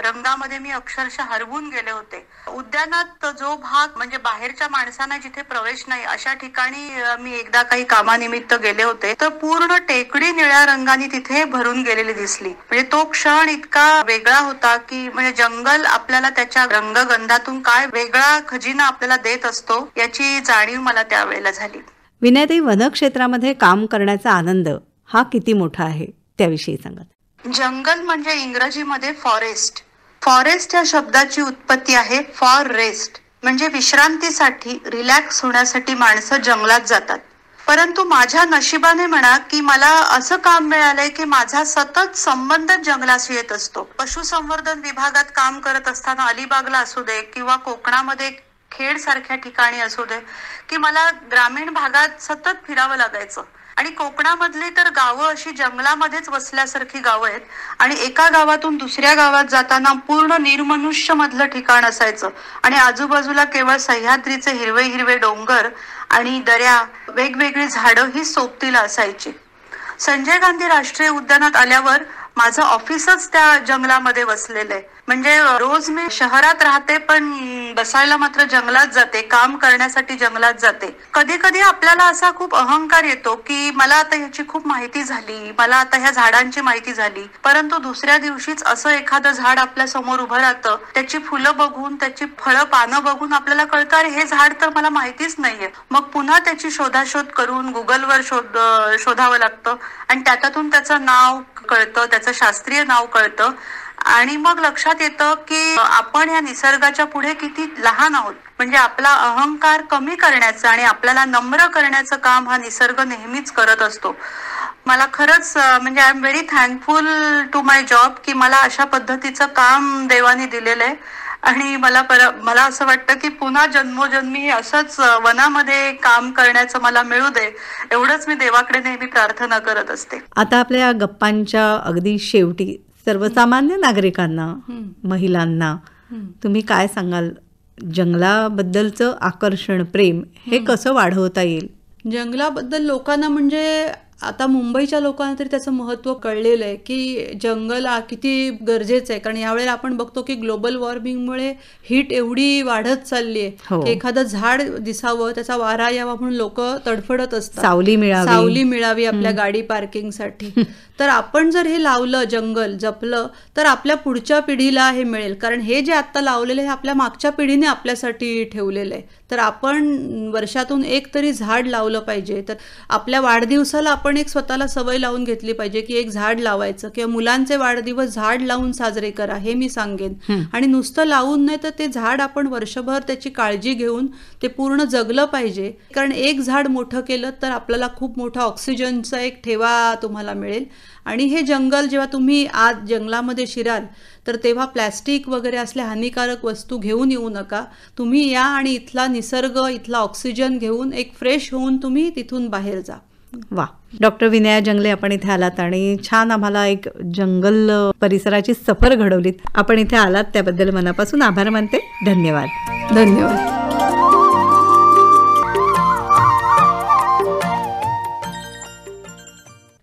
रंगामध्ये मी अक्षरशः हरवून गेले होते. उद्यानात जो भाग म्हणजे बाहेरच्या माणसांना जिथे प्रवेश नाही अशा ठिकाणी मी एकदा काही कामानिमित्त गेले होते, तर पूर्ण टेकडी निळ्या रंगाने तिथे भरून गेलेली दिसली. म्हणजे तो क्षण इतका वेगळा होता की म्हणजे जंगल आपल्याला त्याच्या रंगगंधातून काय वेगळा खजिना आपल्याला देत असतो याची जाणीव मला त्यावेळेला झाली. विनयताई, वनक्षेत्रामध्ये काम करण्याचा आनंद हा किती मोठा आहे त्याविषयी सांगा. जंगल म्हणजे इंग्रजीमध्ये फॉरेस्ट. फॉरेस्ट या शब्दाची उत्पत्ती आहे फॉर रेस्ट, म्हणजे विश्रांतीसाठी, रिलॅक्स होण्यासाठी माणसं जंगलात जातात. परंतु माझ्या नशिबाने म्हणा की मला असं काम मिळालंय की माझा सतत संबंध जंगलाशी येत असतो. पशुसंवर्धन विभागात काम करत असताना अलिबागला असू दे किंवा कोकणामध्ये खेड सारख्या ठिकाणी असू दे की मला ग्रामीण भागात सतत फिरावं लागायचं. आणि कोकणामधली तर गावं अशी जंगलामध्येच वसल्यासारखी गावं आहेत आणि एका गावातून दुसऱ्या गावात जाताना पूर्ण निर्मनुष्य मधलं ठिकाण असायचं आणि आजूबाजूला केवळ सह्याद्रीचे हिरवे हिरवे डोंगर आणि दऱ्या, वेगवेगळी झाडं ही सोबतीला असायची. संजय गांधी राष्ट्रीय उद्यानात आल्यावर माझं ऑफिसच त्या जंगलामध्ये वसलेलं आहे. म्हणजे रोज मी शहरात राहते पण बसायला मात्र जंगलात जाते, काम करण्यासाठी जंगलात जाते. कधी कधी आपल्याला असा खूप अहंकार येतो की मला आता ह्याची खूप माहिती झाली, मला आता ह्या झाडांची माहिती झाली. परंतु दुसऱ्या दिवशीच असं एखादं झाड आपल्या समोर उभं राहतं, त्याची फुलं बघून, त्याची फळं पानं बघून आपल्याला कळतं अरे हे झाड तर मला माहितीच नाहीये. मग पुन्हा त्याची शोधाशोध करून गुगलवर शोधावं लागतं आणि त्यातून त्याचं नाव कळतं, त्याचं शास्त्रीय नाव कळतं आणि मग लक्षात येतं की आपण या निसर्गाच्या पुढे किती लहान आहोत. म्हणजे आपला अहंकार कमी करण्याचं आणि आपल्याला नम्र करण्याचं काम हा निसर्ग नेहमीच करत असतो. मला खरंच म्हणजे I am very thankful to my job की मला अशा पद्धतीचं काम देवाने दिलेलं आहे आणि मला असं वाटतं की पुन्हा जन्मोजन्मी असंच वनामध्ये काम करण्याचं मला मिळू दे, एवढंच मी देवाकडे नेहमी प्रार्थना करत असते. आता आपल्या गप्पांच्या अगदी शेवटी सर्वसामान्य नागरिकांना, महिलांना तुम्ही काय सांगाल? जंगलाबद्दलचं आकर्षण, प्रेम हे कसं वाढवता येईल? जंगलाबद्दल लोकांना म्हणजे आता मुंबईच्या लोकांना तरी त्याचं महत्त्व कळलेलं आहे की जंगल किती गरजेचं आहे. कारण यावेळेला आपण बघतो की ग्लोबल वॉर्मिंगमुळे हीट एवढी वाढत चालली आहे की एखादं झाड दिसावं, त्याचा वारा यावा म्हणून लोक तडफडत असतात, सावली मिळावी आपल्या गाडी पार्किंगसाठी. तर आपण जर हे लावलं, जंगल जपलं, तर आपल्या पुढच्या पिढीला हे मिळेल. कारण हे जे आता लावलेलं आहे आपल्या मागच्या पिढीने आपल्यासाठी ठेवलेलं आहे. तर आपण वर्षातून एक तरी झाड लावलं पाहिजे. तर आपल्या वाढदिवसाला आपण एक स्वतःला सवय लावून घेतली पाहिजे की एक झाड लावायचं किंवा मुलांचे वाढदिवस झाड लावून साजरे करा, हे मी सांगेन. आणि नुसतं लावून नाही तर ते झाड आपण वर्षभर त्याची काळजी घेऊन ते पूर्ण जगलं पाहिजे. कारण एक झाड मोठं केलं तर आपल्याला खूप मोठा ऑक्सिजनचा एक ठेवा तुम्हाला मिळेल. आणि हे जंगल जेव्हा तुम्ही आज जंगलामध्ये शिराल तर तेव्हा प्लॅस्टिक वगैरे असल्या हानिकारक वस्तू घेऊन येऊ नका. तुम्ही या आणि इथला निसर्ग, इथला ऑक्सिजन घेऊन एक फ्रेश होऊन तुम्ही तिथून बाहेर जा. वा, डॉक्टर विनया जंगले आपण इथे आलात आणि छान आम्हाला एक जंगल परिसराची सफर घडवलीत. आपण इथे आलात त्याबद्दल मनापासून आभार मानते. धन्यवाद. धन्यवाद.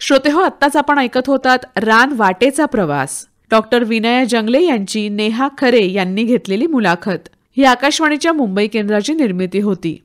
श्रोतेहो, आत्ताच आपण ऐकत होतात रान वाटेचा प्रवास. डॉक्टर विनया जंगले यांची नेहा खरे यांनी घेतलेली मुलाखत. ही आकाशवाणीच्या मुंबई केंद्राची निर्मिती होती.